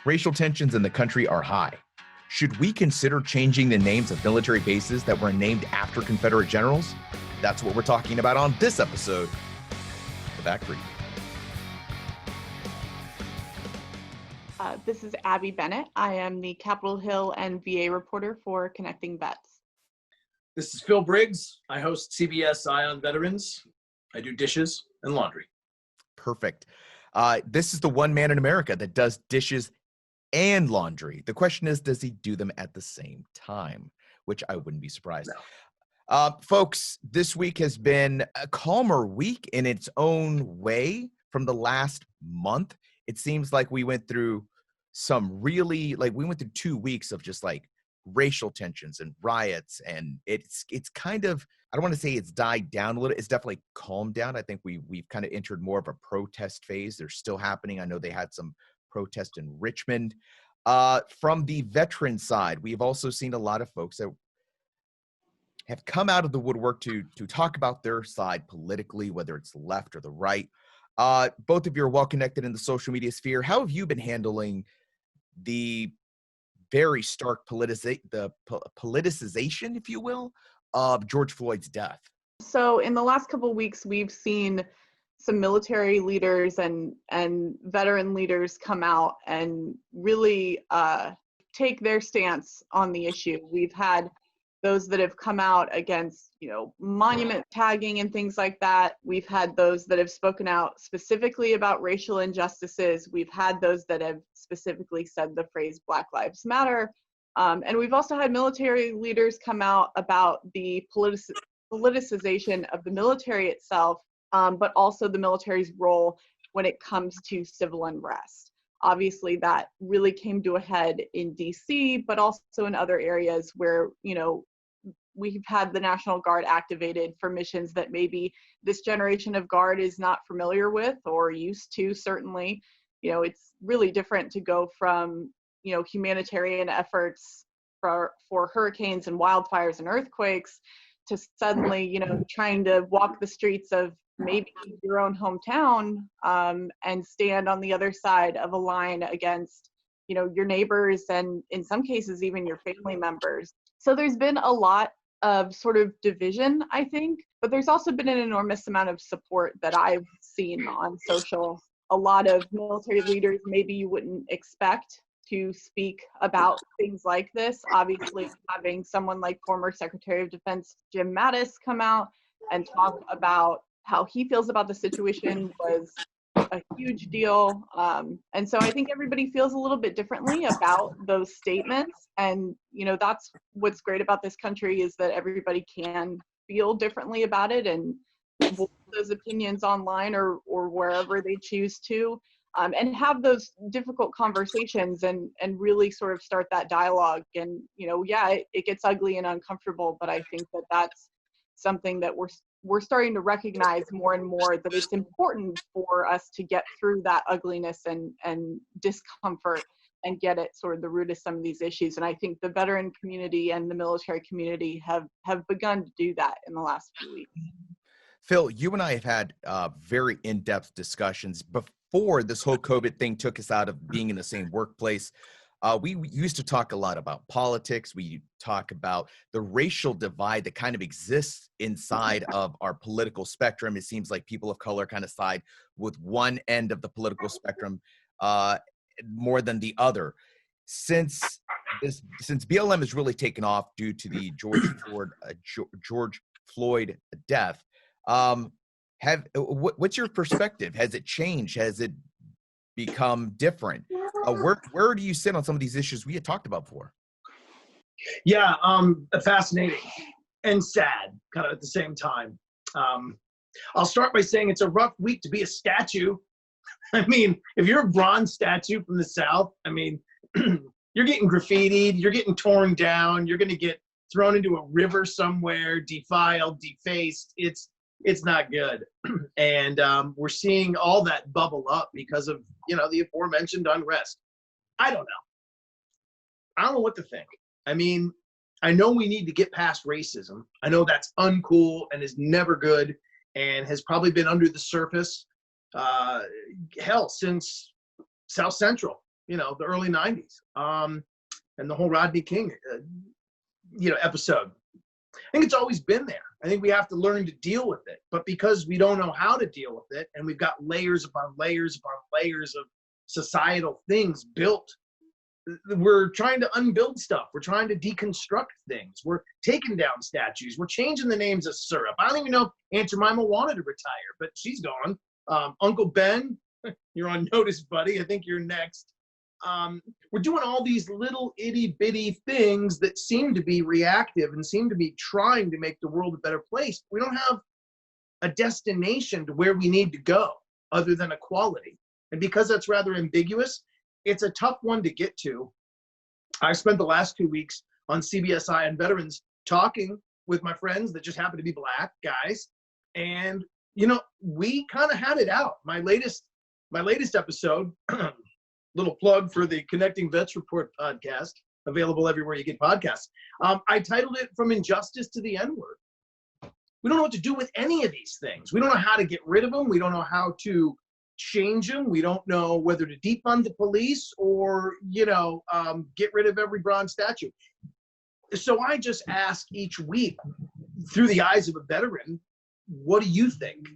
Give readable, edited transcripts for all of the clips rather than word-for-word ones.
Racial tensions in the country are high. Should we consider changing the names of military bases that were named after Confederate generals? That's what we're talking about on this episode of The Back Brief. This is Abbie Bennett. I am the Capitol Hill and VA reporter for Connecting Vets. This is Phil Briggs. I host CBS Eye on Veterans. I do dishes and laundry. Perfect. This is the one man in America that does dishes and laundry. The question is, does he do them at the same time? Which I wouldn't be surprised. No. Folks, this week has been a calmer week in its own way from the last month. It seems like we went through we went through 2 weeks of just like racial tensions and riots, and it's kind of, I don't want to say it's died down a little. It's definitely calmed down. I think we've kind of entered more of a protest phase. They're still happening. I know they had some protest in Richmond. From the veteran side, we've also seen a lot of folks that have come out of the woodwork to talk about their side politically, whether it's the left or the right. Both of you are well connected in the social media sphere. How have you been handling the very stark politicization, if you will, of George Floyd's death? So in the last couple of weeks, we've seen some military leaders and veteran leaders come out and really take their stance on the issue. We've had those that have come out against, monument tagging and things like that. We've had those that have spoken out specifically about racial injustices. We've had those that have specifically said the phrase Black Lives Matter. And we've also had military leaders come out about the politicization of the military itself, but also the military's role when it comes to civil unrest. Obviously, that really came to a head in DC, but also in other areas where, we've had the National Guard activated for missions that maybe this generation of Guard is not familiar with or used to, certainly. It's really different to go from, humanitarian efforts for hurricanes and wildfires and earthquakes to suddenly, trying to walk the streets of maybe your own hometown and stand on the other side of a line against, your neighbors and in some cases even your family members. So there's been a lot of sort of division, I think, but there's also been an enormous amount of support that I've seen on social. A lot of military leaders maybe you wouldn't expect to speak about things like this. Obviously, having someone like former Secretary of Defense Jim Mattis come out and talk about how he feels about the situation was a huge deal. And so I think everybody feels a little bit differently about those statements. And, that's what's great about this country is that everybody can feel differently about it and voice those opinions online or wherever they choose to, and have those difficult conversations and really sort of start that dialogue. And, it gets ugly and uncomfortable, but I think that that's something that we're starting to recognize more and more, that it's important for us to get through that ugliness and discomfort and get at sort of the root of some of these issues. And I think the veteran community and the military community have begun to do that in the last few weeks. Phil, you and I have had very in-depth discussions before this whole COVID thing took us out of being in the same workplace. We used to talk a lot about politics. We talk about the racial divide that kind of exists inside of our political spectrum. It seems like people of color kind of side with one end of the political spectrum more than the other. Since BLM has really taken off due to the George Floyd death, what's your perspective? Has it changed? Has it become different? Where do you sit on some of these issues we had talked about before? Yeah, fascinating and sad, kind of at the same time. I'll start by saying it's a rough week to be a statue. I mean, if you're a bronze statue from the South, you're getting graffitied, you're getting torn down, you're going to get thrown into a river somewhere, defiled, defaced. It's not good. And we're seeing all that bubble up because of, the aforementioned unrest. I don't know what to think. I know we need to get past racism. I know that's uncool and is never good and has probably been under the surface, since South Central. the early 90s, and the whole Rodney King, episode. I think it's always been there. I think we have to learn to deal with it. But because we don't know how to deal with it, and we've got layers upon layers upon layers of societal things built, we're trying to unbuild stuff. We're trying to deconstruct things. We're taking down statues. We're changing the names of syrup. I don't even know if Aunt Jemima wanted to retire, but she's gone. Uncle Ben, you're on notice, buddy. I think you're next. We're doing all these little itty bitty things that seem to be reactive and seem to be trying to make the world a better place. We don't have a destination to where we need to go other than equality. And because that's rather ambiguous, it's a tough one to get to. I spent the last 2 weeks on CBSI and Veterans talking with my friends that just happen to be Black guys. And, we kind of had it out. My latest episode, little plug for the Connecting Vets Report podcast, available everywhere you get podcasts. I titled it From Injustice to the N-Word. We don't know what to do with any of these things. We don't know how to get rid of them. We don't know how to change them. We don't know whether to defund the police or, get rid of every bronze statue. So I just ask each week through the eyes of a veteran, what do you think?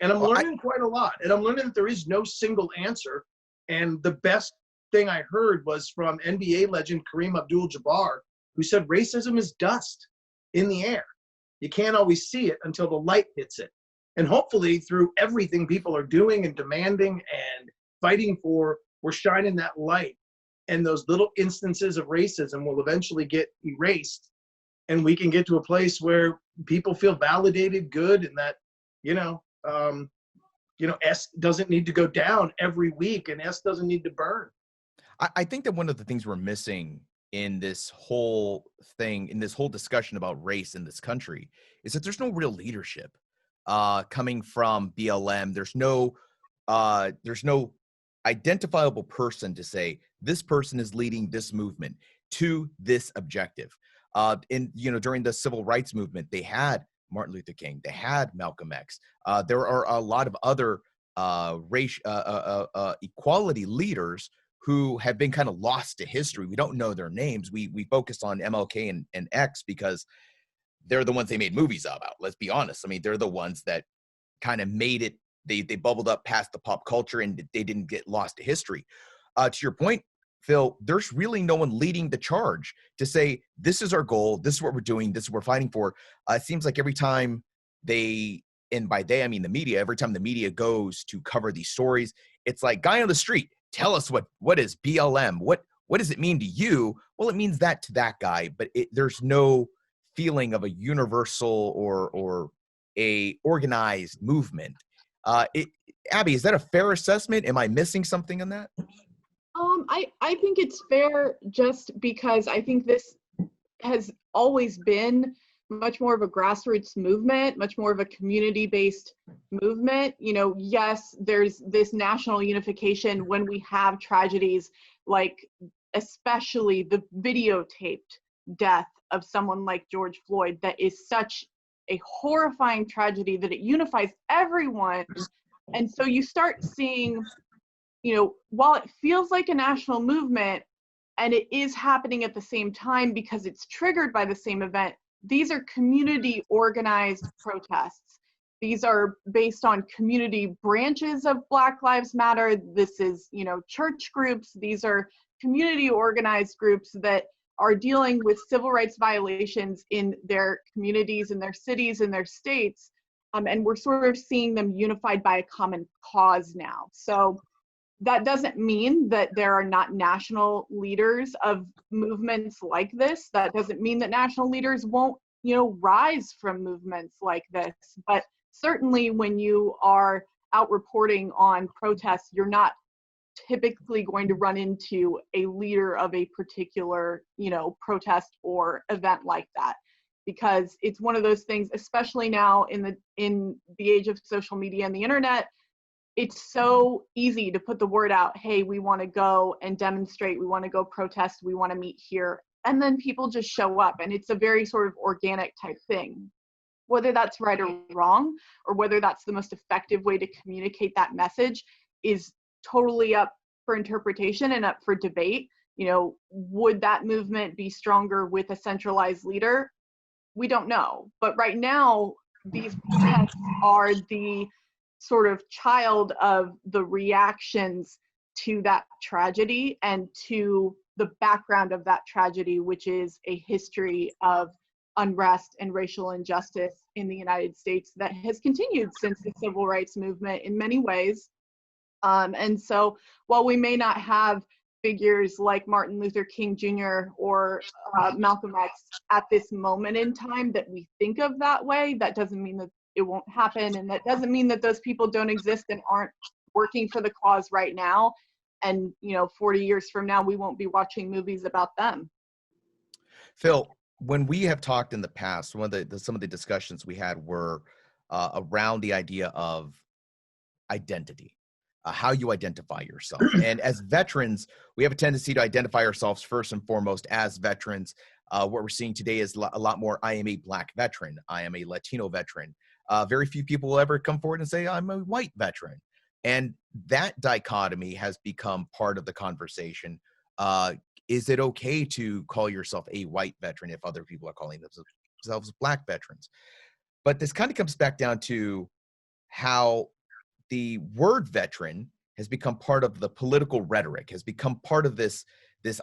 And I'm learning quite a lot. And I'm learning that there is no single answer. And the best thing I heard was from NBA legend Kareem Abdul-Jabbar, who said racism is dust in the air. You can't always see it until the light hits it. And hopefully through everything people are doing and demanding and fighting for, we're shining that light. And those little instances of racism will eventually get erased. And we can get to a place where people feel validated, good, and that, S doesn't need to go down every week and S doesn't need to burn. I think that one of the things we're missing in this whole thing, in this whole discussion about race in this country, is that there's no real leadership coming from BLM. There's no identifiable person to say this person is leading this movement to this objective. During the civil rights movement, they had Martin Luther King, they had Malcolm X. There are a lot of other race equality leaders who have been kind of lost to history. We don't know their names. We focus on MLK and X because they're the ones they made movies about. Let's be honest. I mean, they're the ones that kind of made it. They bubbled up past the pop culture and they didn't get lost to history. To your point, Phil, there's really no one leading the charge to say, this is our goal, this is what we're doing, this is what we're fighting for. It seems like every time and by they, I mean the media, every time the media goes to cover these stories, it's like, guy on the street, tell us what is BLM? What does it mean to you? Well, it means that to that guy, but there's no feeling of a universal or a organized movement. Abbie, is that a fair assessment? Am I missing something on that? I think it's fair just because I think this has always been much more of a grassroots movement, much more of a community-based movement. Yes, there's this national unification when we have tragedies like especially the videotaped death of someone like George Floyd that is such a horrifying tragedy that it unifies everyone. And so you start seeing, while it feels like a national movement and it is happening at the same time because it's triggered by the same event, these are community organized protests. These are based on community branches of Black Lives Matter. This is, church groups. These are community organized groups that are dealing with civil rights violations in their communities, in their cities, in their states. And we're sort of seeing them unified by a common cause now. So that doesn't mean that there are not national leaders of movements like this. That doesn't mean that national leaders won't, rise from movements like this. But certainly when you are out reporting on protests, you're not typically going to run into a leader of a particular, protest or event like that, because it's one of those things, especially now in the age of social media and the internet. It's so easy to put the word out, hey, we want to go and demonstrate, we want to go protest, we want to meet here. And then people just show up, and it's a very sort of organic type thing. Whether that's right or wrong, or whether that's the most effective way to communicate that message is totally up for interpretation and up for debate. You know, would that movement be stronger with a centralized leader? We don't know. But right now, these protests are the sort of child of the reactions to that tragedy and to the background of that tragedy, which is a history of unrest and racial injustice in the United States that has continued since the civil rights movement in many ways. And so while we may not have figures like Martin Luther King Jr. or Malcolm X at this moment in time that we think of that way, that doesn't mean that it won't happen. And that doesn't mean that those people don't exist and aren't working for the cause right now. And, you know, 40 years from now, we won't be watching movies about them. Phil, when we have talked in the past, one of some of the discussions we had were around the idea of identity, how you identify yourself. And as veterans, we have a tendency to identify ourselves first and foremost as veterans. What we're seeing today is a lot more, I am a Black veteran, I am a Latino veteran. Very few people will ever come forward and say, I'm a white veteran. And that dichotomy has become part of the conversation. Is it okay to call yourself a white veteran if other people are calling themselves Black veterans? But this kind of comes back down to how the word veteran has become part of the political rhetoric, has become part of this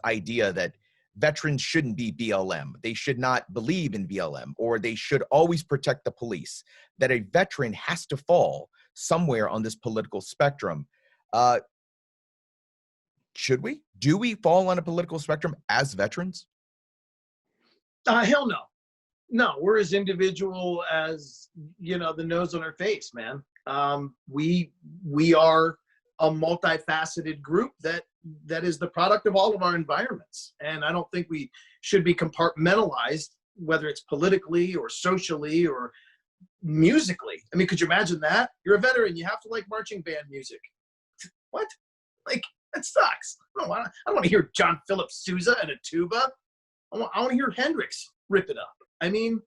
idea that veterans shouldn't be BLM. They should not believe in BLM, or they should always protect the police, that a veteran has to fall somewhere on this political spectrum. Should we? Do we fall on a political spectrum as veterans? Hell no. No, we're as individual as, you know, the nose on our face, man. We are a multifaceted group that is the product of all of our environments. And I don't think we should be compartmentalized, whether it's politically or socially or musically. I mean, could you imagine that? You're a veteran, you have to like marching band music. What? Like, that sucks. I don't want to hear John Philip Sousa and a tuba. I want to hear Hendrix rip it up. I mean,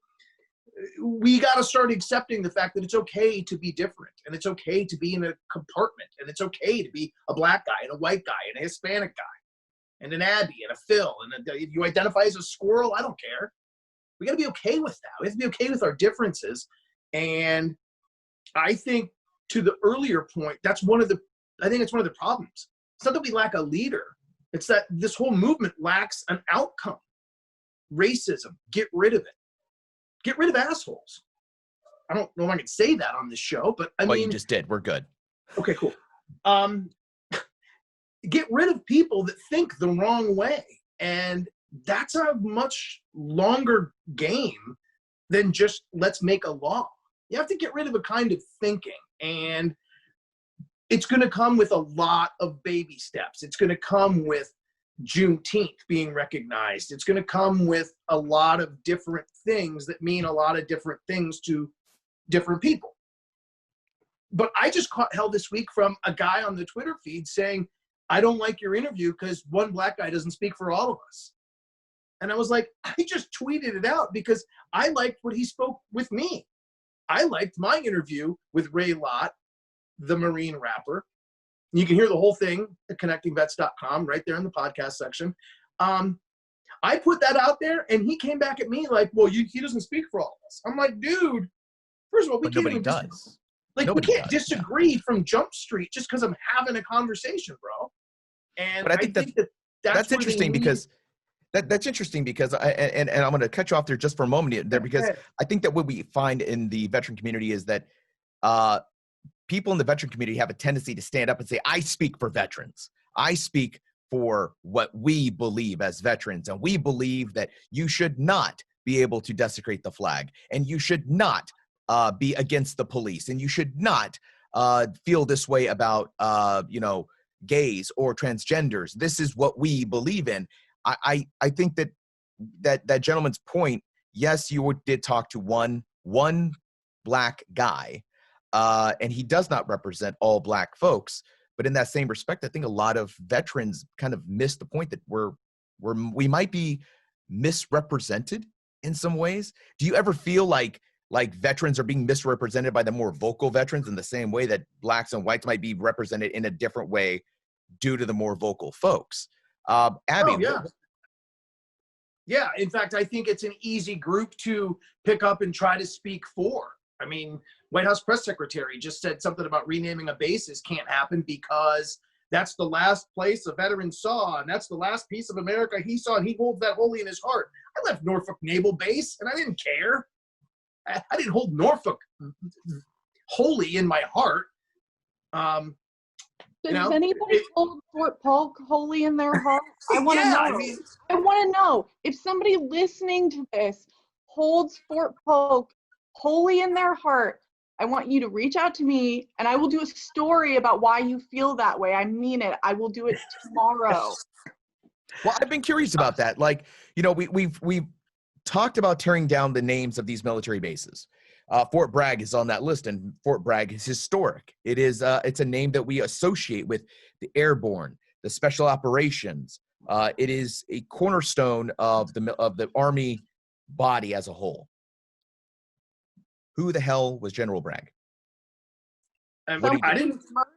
we got to start accepting the fact that it's okay to be different, and it's okay to be in a compartment, and it's okay to be a Black guy and a white guy and a Hispanic guy and an Abbie and a Phil. And if you identify as a squirrel, I don't care. We got to be okay with that. We have to be okay with our differences. And I think, to the earlier point, I think it's one of the problems. It's not that we lack a leader. It's that this whole movement lacks an outcome. Racism, get rid of it. Get rid of assholes. I don't know if I can say that on this show, but I mean, you just did. We're good. Okay, cool. Get rid of people that think the wrong way. And that's a much longer game than just let's make a law. You have to get rid of a kind of thinking. And it's going to come with a lot of baby steps. It's going to come with Juneteenth being recognized. It's going to come with a lot of different things that mean a lot of different things to different people. But I just caught hell this week from a guy on the Twitter feed saying, I don't like your interview because one Black guy doesn't speak for all of us. And I was like, I just tweeted it out because I liked what he spoke with me. I liked my interview with Ray Lott, the Marine rapper. You can hear the whole thing at connectingvets.com right there in the podcast section. I put that out there, and he came back at me like, well, he doesn't speak for all of us. I'm like, dude, first of all, we can't even does. Like, we can't disagree from Jump Street just because I'm having a conversation, bro. And but I think that's interesting because that's interesting because and I'm going to cut you off there just for a moment there, because I think that what we find in the veteran community is that people in the veteran community have a tendency to stand up and say, I speak for veterans. I speak for what we believe as veterans. And we believe that you should not be able to desecrate the flag, and you should not be against the police, and you should not feel this way about, gays or transgenders. This is what we believe in. I think that gentleman's point, yes, you did talk to one Black guy, and he does not represent all Black folks. But in that same respect, I think a lot of veterans kind of miss the point that we might be misrepresented in some ways. Do you ever feel like veterans are being misrepresented by the more vocal veterans in the same way that Blacks and whites might be represented in a different way due to the more vocal folks. Abbie, Oh, yeah. Yeah, in fact, I think it's an easy group to pick up and try to speak for. I mean, White House press secretary just said something about renaming a bases can't happen because that's the last place a veteran saw, and that's the last piece of America he saw, and he holds that holy in his heart. I left Norfolk Naval Base, and I didn't care. I didn't hold Norfolk holy in my heart. Does anybody hold Fort Polk holy in their heart? I want to yeah, know. I mean, I want to know if somebody listening to this holds Fort Polk holy in their heart. I want you to reach out to me, and I will do a story about why you feel that way. I mean it. I will do it tomorrow. Well, I've been curious about that. Like, we've talked about tearing down the names of these military bases. Fort Bragg is on that list, and Fort Bragg is historic. It's a name that we associate with the airborne, the special operations. It is a cornerstone of the Army body as a whole. Who the hell was General Bragg? I didn't. Murdered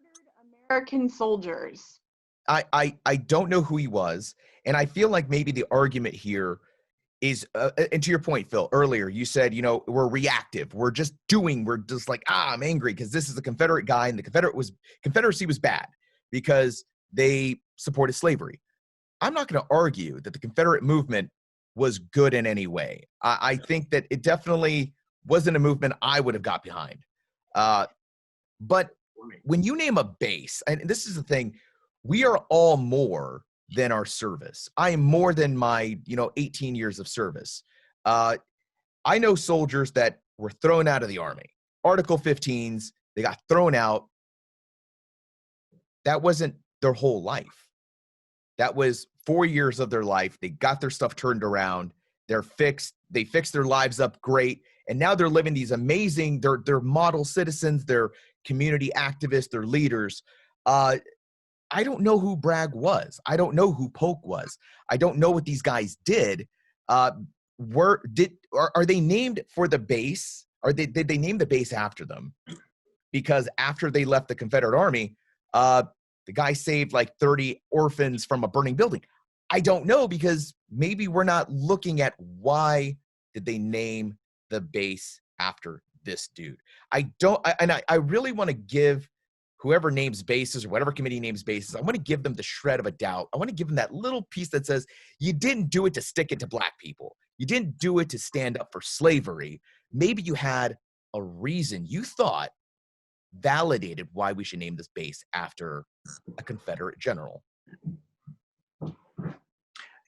American soldiers. I don't know who he was, and I feel like maybe the argument here is, and to your point, Phil, earlier, you said, we're reactive. We're just like, I'm angry because this is a Confederate guy, and the Confederacy was bad because they supported slavery. I'm not going to argue that the Confederate movement was good in any way. I think that it definitely wasn't a movement I would have got behind. But when you name a base, and this is the thing, we are all more than our service. I am more than my, 18 years of service. I know soldiers that were thrown out of the Army. Article 15s, they got thrown out. That wasn't their whole life. That was 4 years of their life. They got their stuff turned around. They fixed their lives up great. And now they're living these amazing, they're model citizens, they're community activists, they're leaders. I don't know who Bragg was. I don't know who Polk was. I don't know what these guys did. Are they named for the base? Did they name the base after them? Because after they left the Confederate Army, the guy saved like 30 orphans from a burning building. I don't know, because maybe we're not looking at why did they name the base after this dude. I really want to give whoever names bases or whatever committee names bases, I want to give them the shred of a doubt. I want to give them that little piece that says, you didn't do it to stick it to black people. You didn't do it to stand up for slavery. Maybe you had a reason you thought validated why we should name this base after a Confederate general.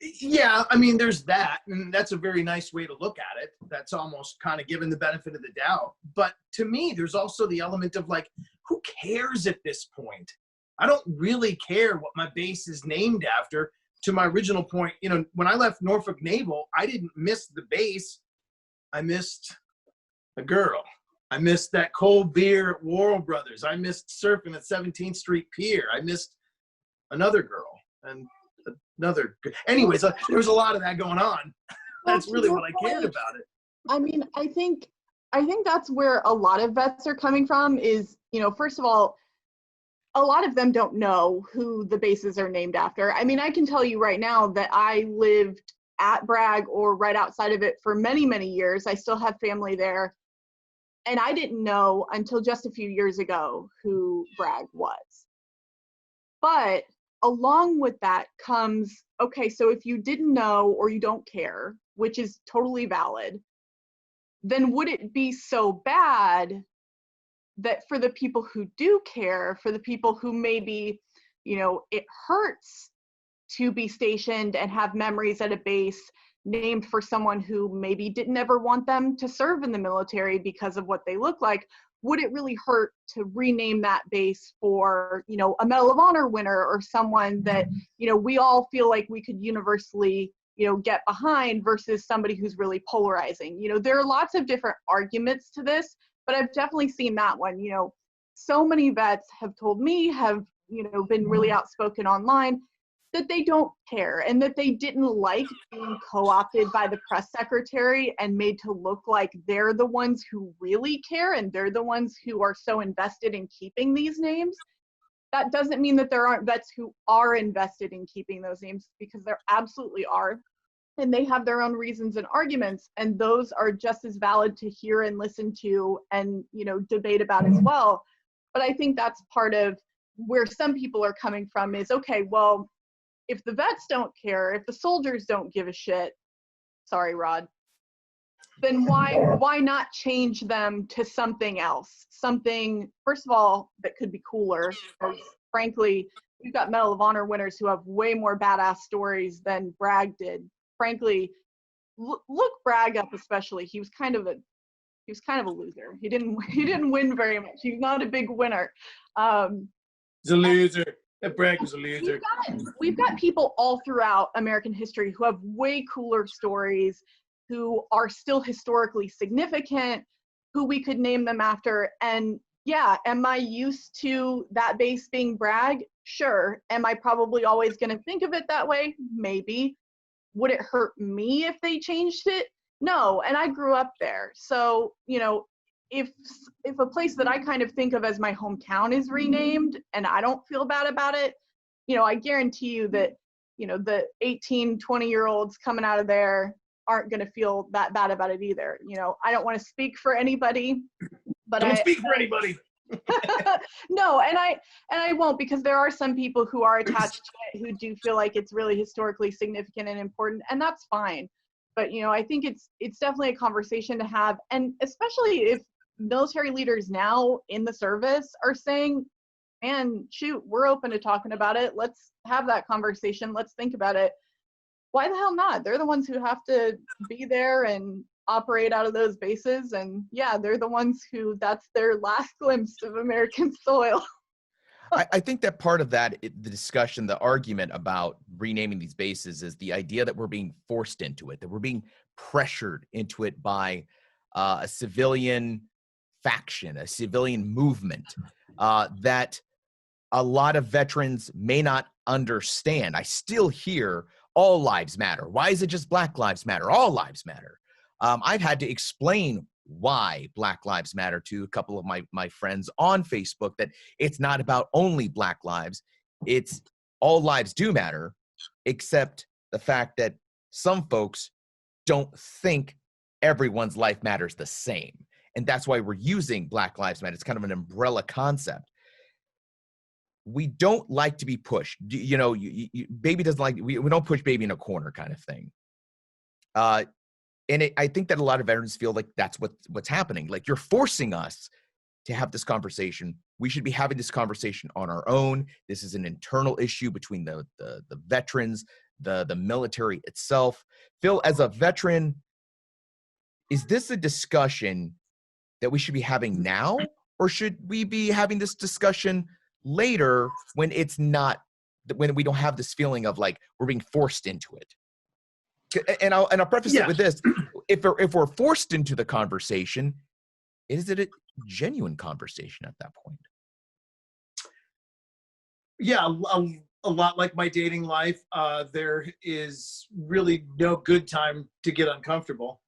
Yeah, I mean, there's that, and that's a very nice way to look at it. That's almost kind of given the benefit of the doubt. But to me, there's also the element of like, who cares at this point? I don't really care what my base is named after. To my original point, when I left Norfolk Naval, I didn't miss the base. I missed a girl. I missed that cold beer at Worrell Brothers. I missed surfing at 17th Street Pier. I missed another girl and another. Anyways, there was a lot of that going on. That's really what I cared about it. I mean, I think that's where a lot of vets are coming from is, first of all, a lot of them don't know who the bases are named after. I mean, I can tell you right now that I lived at Bragg or right outside of it for many, many years. I still have family there. And I didn't know until just a few years ago who Bragg was. But along with that comes, okay, so if you didn't know or you don't care, which is totally valid, then would it be so bad that for the people who do care, for the people who maybe, it hurts to be stationed and have memories at a base named for someone who maybe didn't ever want them to serve in the military because of what they look like, would it really hurt to rename that base for, a Medal of Honor winner or someone that, we all feel like we could universally, get behind versus somebody who's really polarizing? There are lots of different arguments to this, but I've definitely seen that one. So many vets have told me, have, been really outspoken online, that they don't care and that they didn't like being co-opted by the press secretary and made to look like they're the ones who really care and they're the ones who are so invested in keeping these names. That doesn't mean that there aren't vets who are invested in keeping those names, because there absolutely are. And they have their own reasons and arguments, and those are just as valid to hear and listen to and, you know, debate about as well. But I think that's part of where some people are coming from is, okay, well, if the vets don't care, if the soldiers don't give a shit, sorry, Rod, then why not change them to something else? Something, first of all, that could be cooler. Because frankly, we've got Medal of Honor winners who have way more badass stories than Bragg did. Frankly, look Bragg up, especially. He was kind of a loser. He didn't win very much. He's not a big winner. He's a loser. That Bragg was a loser. We've got people all throughout American history who have way cooler stories, who are still historically significant, who we could name them after. And yeah, am I used to that base being Bragg? Sure. Am I probably always going to think of it that way? Maybe. Would it hurt me if they changed it? No. And I grew up there. So, you know, if a place that I kind of think of as my hometown is renamed and I don't feel bad about it, you know, I guarantee you that, you know, the 18, 20-year-olds coming out of there aren't going to feel that bad about it either. You know, I don't want to speak for anybody, but don't speak for anybody. No, and I won't, because there are some people who are attached to it who do feel like it's really historically significant and important, and that's fine. But, you know, I think it's definitely a conversation to have, and especially if military leaders now in the service are saying, man, shoot, we're open to talking about it. Let's have that conversation. Let's think about it. Why the hell not? They're the ones who have to be there and operate out of those bases. And yeah, they're the ones who, that's their last glimpse of American soil. I think that part of that, the discussion, the argument about renaming these bases is the idea that we're being forced into it, that we're being pressured into it by a civilian faction, a civilian movement that a lot of veterans may not understand. I still hear all lives matter. Why is it just Black Lives Matter? All lives matter. I've had to explain why Black Lives Matter to a couple of my friends on Facebook, that it's not about only Black lives. It's all lives do matter, except the fact that some folks don't think everyone's life matters the same. And that's why we're using Black Lives Matter. It's kind of an umbrella concept. We don't like to be pushed. You know, baby doesn't like, we don't push baby in a corner kind of thing. And I think that a lot of veterans feel like that's what's happening. Like, you're forcing us to have this conversation. We should be having this conversation on our own. This is an internal issue between the veterans, the military itself. Phil, as a veteran, is this a discussion that we should be having now, or should we be having this discussion later when it's not, when we don't have this feeling of like we're being forced into it? And I'll preface it with this: if we're forced into the conversation, is it a genuine conversation at that point? Yeah, a lot like my dating life. There is really no good time to get uncomfortable.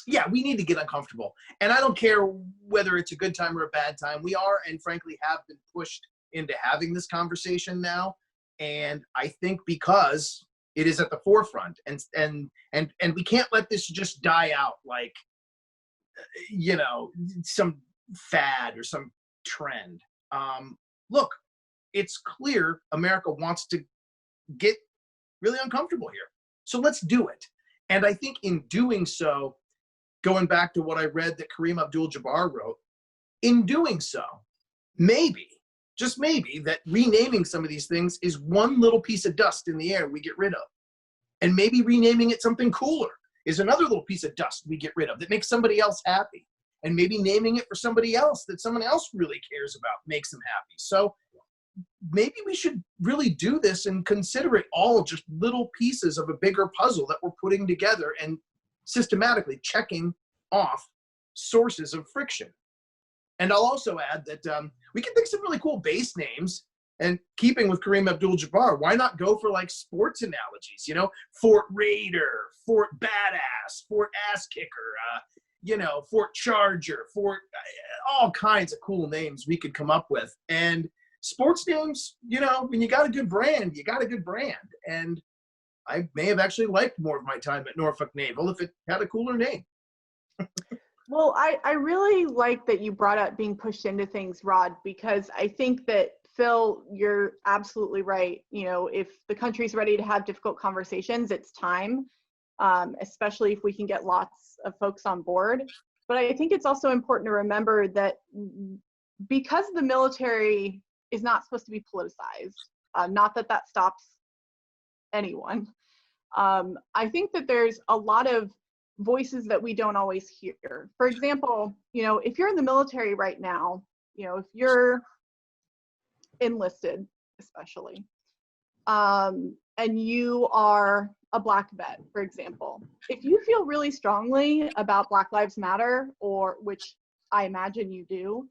Yeah, we need to get uncomfortable, and I don't care whether it's a good time or a bad time. We are, and frankly, have been pushed into having this conversation now, and I think because it is at the forefront, and we can't let this just die out like, you know, some fad or some trend. Look, it's clear America wants to get really uncomfortable here, so let's do it. And I think in doing so, going back to what I read that Kareem Abdul-Jabbar wrote, in doing so, maybe, just maybe, that renaming some of these things is one little piece of dust in the air we get rid of. And maybe renaming it something cooler is another little piece of dust we get rid of that makes somebody else happy. And maybe naming it for somebody else that someone else really cares about makes them happy. So maybe we should really do this and consider it all just little pieces of a bigger puzzle that we're putting together and systematically checking off sources of friction. And I'll also add that we can think some really cool base names. And keeping with Kareem Abdul-Jabbar, why not go for like sports analogies? You know, Fort Raider, Fort Badass, Fort Ass Kicker. Fort Charger, Fort, all kinds of cool names we could come up with. And sports names, when you got a good brand, you got a good brand. And I may have actually liked more of my time at Norfolk Naval if it had a cooler name. Well, I really like that you brought up being pushed into things, Rod, because I think that, Phil, you're absolutely right. If the country's ready to have difficult conversations, it's time, especially if we can get lots of folks on board. But I think it's also important to remember that because the military is not supposed to be politicized, not that that stops anyone, I think that there's a lot of voices that we don't always hear. For example, if you're in the military right now, if you're enlisted, especially, and you are a Black vet, for example, if you feel really strongly about Black Lives Matter, or which I imagine you do,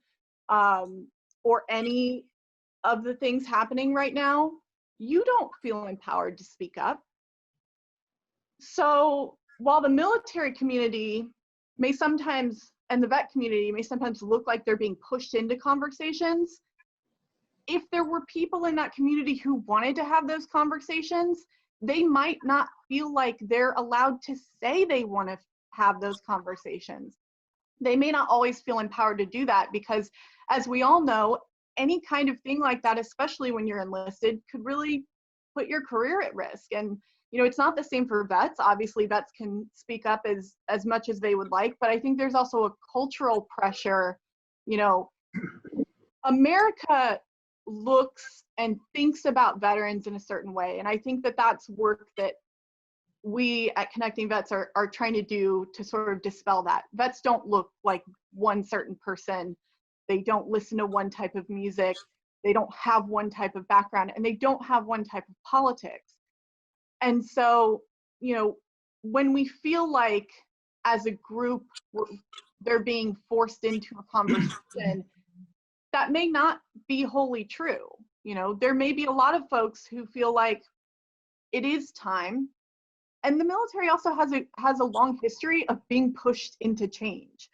or any of the things happening right now, you don't feel empowered to speak up. So while the military community may sometimes, and the vet community may sometimes look like they're being pushed into conversations, if there were people in that community who wanted to have those conversations, they might not feel like they're allowed to say they want to have those conversations. They may not always feel empowered to do that because, as we all know, any kind of thing like that, especially when you're enlisted, could really put your career at risk. And it's not the same for vets. Obviously, vets can speak up as much as they would like, but I think there's also a cultural pressure. America looks and thinks about veterans in a certain way, and I think that that's work that we at Connecting Vets are trying to do to sort of dispel that. Vets don't look like one certain person. They don't listen to one type of music. They don't have one type of background, and they don't have one type of politics. And so, when we feel like as a group they're being forced into a conversation, that may not be wholly true. There may be a lot of folks who feel like it is time. And the military also has a long history of being pushed into change.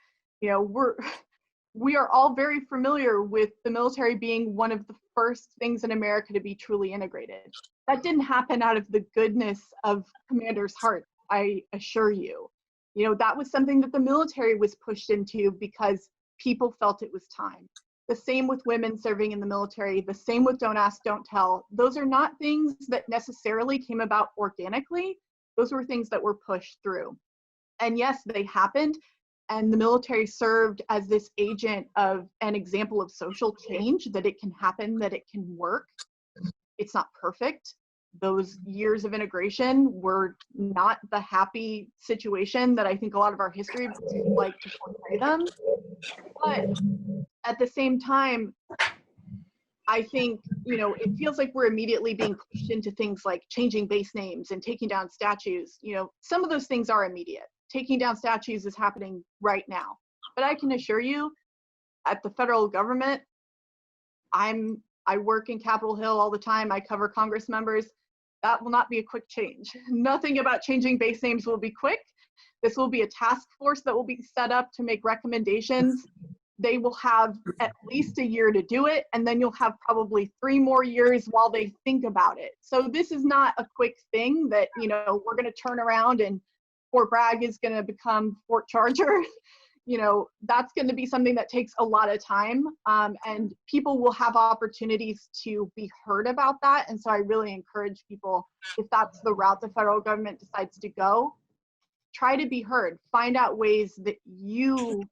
We are all very familiar with the military being one of the first things in America to be truly integrated. That didn't happen out of the goodness of commanders' hearts, I assure you. That was something that the military was pushed into because people felt it was time. The same with women serving in the military, the same with Don't Ask, Don't Tell. Those are not things that necessarily came about organically. Those were things that were pushed through. And yes, they happened. And the military served as this agent of an example of social change, that it can happen, that it can work. It's not perfect. Those years of integration were not the happy situation that I think a lot of our history books like to portray them. But at the same time, I think, it feels like we're immediately being pushed into things like changing base names and taking down statues. Some of those things are immediate. Taking down statues is happening right now. But I can assure you, at the federal government, I work in Capitol Hill all the time. I cover Congress members. That will not be a quick change. Nothing about changing base names will be quick. This will be a task force that will be set up to make recommendations. They will have at least a year to do it, and then you'll have probably 3 more years while they think about it. So this is not a quick thing that, we're going to turn around and Fort Bragg is going to become Fort Charger. That's going to be something that takes a lot of time, and people will have opportunities to be heard about that. And so I really encourage people, if that's the route the federal government decides to go, try to be heard. Find out ways that you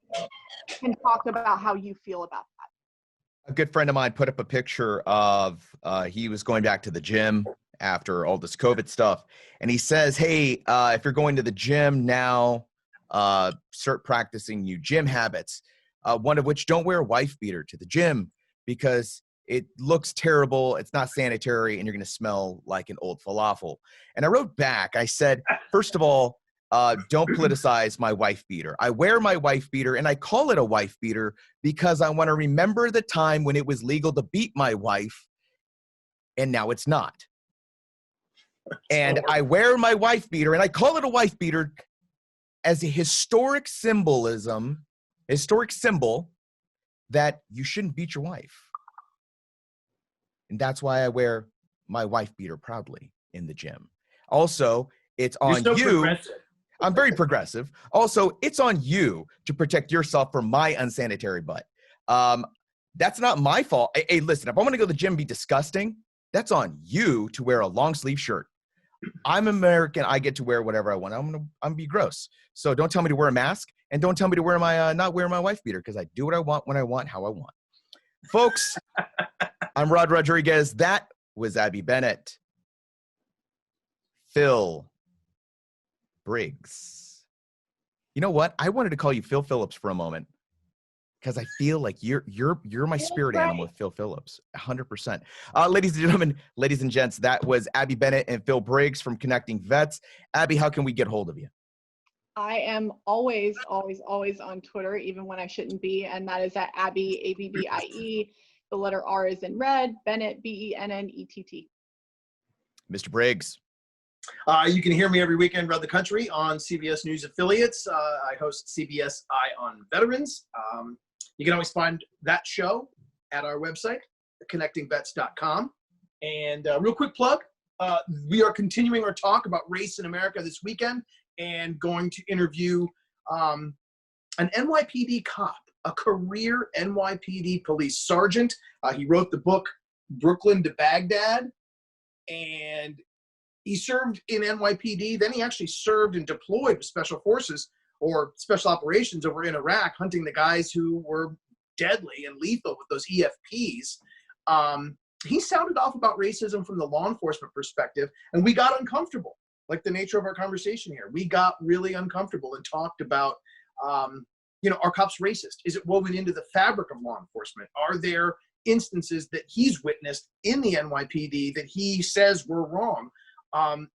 can talk about how you feel about that. A good friend of mine put up a picture of he was going back to the gym after all this COVID stuff. And he says, hey, if you're going to the gym now, start practicing new gym habits. One of which, don't wear a wife beater to the gym because it looks terrible. It's not sanitary, and you're going to smell like an old falafel. And I wrote back, I said, first of all, don't politicize my wife beater. I wear my wife beater, and I call it a wife beater because I want to remember the time when it was legal to beat my wife, and now it's not. And I wear my wife beater, and I call it a wife beater as a historic symbol that you shouldn't beat your wife. And that's why I wear my wife beater proudly in the gym. Also, it's on You're so you. progressive. I'm very progressive. Also, it's on you to protect yourself from my unsanitary butt. That's not my fault. Hey, listen, if I want to go to the gym and be disgusting, that's on you to wear a long sleeve shirt. I'm American. I get to wear whatever I want. I'm gonna be gross. So don't tell me to wear a mask, and don't tell me to wear my not wear my wife beater, because I do what I want, when I want, how I want. Folks, I'm Rod Rodriguez. That was Abbie Bennett. Phil Briggs. You know what? I wanted to call you Phil Phillips for a moment, because I feel like you're my spirit animal with Phil Phillips, 100%. Ladies and gentlemen, ladies and gents, that was Abbie Bennett and Phil Briggs from Connecting Vets. Abbie, how can we get hold of you? I am always on Twitter, even when I shouldn't be, and that is at Abbie, A-B-B-I-E. The letter R is in red. Bennett, B-E-N-N-E-T-T. Mr. Briggs. You can hear me every weekend around the country on CBS News affiliates. I host CBS Eye on Veterans. You can always find that show at our website, connectingvets.com. And real quick plug, we are continuing our talk about race in America this weekend, and going to interview an NYPD cop, a career NYPD police sergeant. He wrote the book Brooklyn to Baghdad, and he served in NYPD. Then he actually served and deployed with Special Forces or Special Operations over in Iraq, hunting the guys who were deadly and lethal with those EFPs. He sounded off about racism from the law enforcement perspective, and we got uncomfortable, like the nature of our conversation here. We got really uncomfortable and talked about, are cops racist? Is it woven into the fabric of law enforcement? Are there instances that he's witnessed in the NYPD that he says were wrong?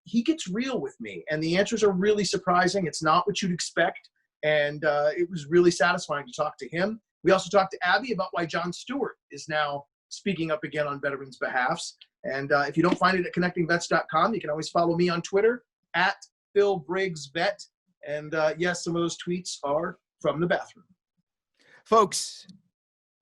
He gets real with me, and the answers are really surprising. It's not what you'd expect, and it was really satisfying to talk to him. We also talked to Abbie about why Jon Stewart is now speaking up again on veterans' behalfs. And if you don't find it at connectingvets.com, you can always follow me on Twitter at PhilBriggsVet. And yes, some of those tweets are from the bathroom. Folks,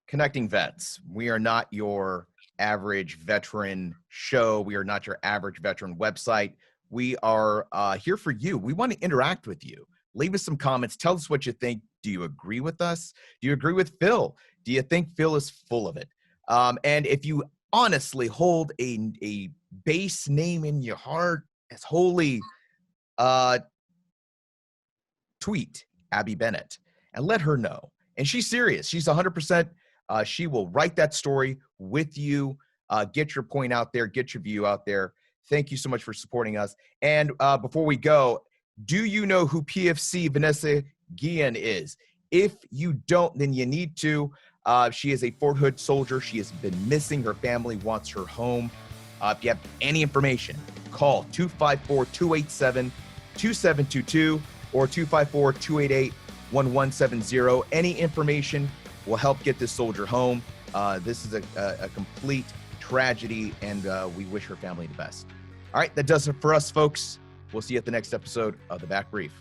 Connecting Vets, we are not your average veteran show. We are not your average veteran website. We are here for you. We want to interact with you. Leave us some comments. Tell us what you think. Do you agree with us? Do you agree with Phil? Do you think Phil is full of it? And if you honestly hold a base name in your heart as holy, tweet Abbie Bennett and let her know. And she's serious. She's 100%. She will write that story with you. Get your point out there. Get your view out there. Thank you so much for supporting us. And before we go, do you know who PFC Vanessa Guillen is? If you don't, then you need to. She is a Fort Hood soldier. She has been missing. Her family wants her home. If you have any information, call 254-287-2722 or 254-288-1170. Any information will help get this soldier home. This is a complete tragedy, and we wish her family the best. All right, that does it for us, folks. We'll see you at the next episode of The Back Brief.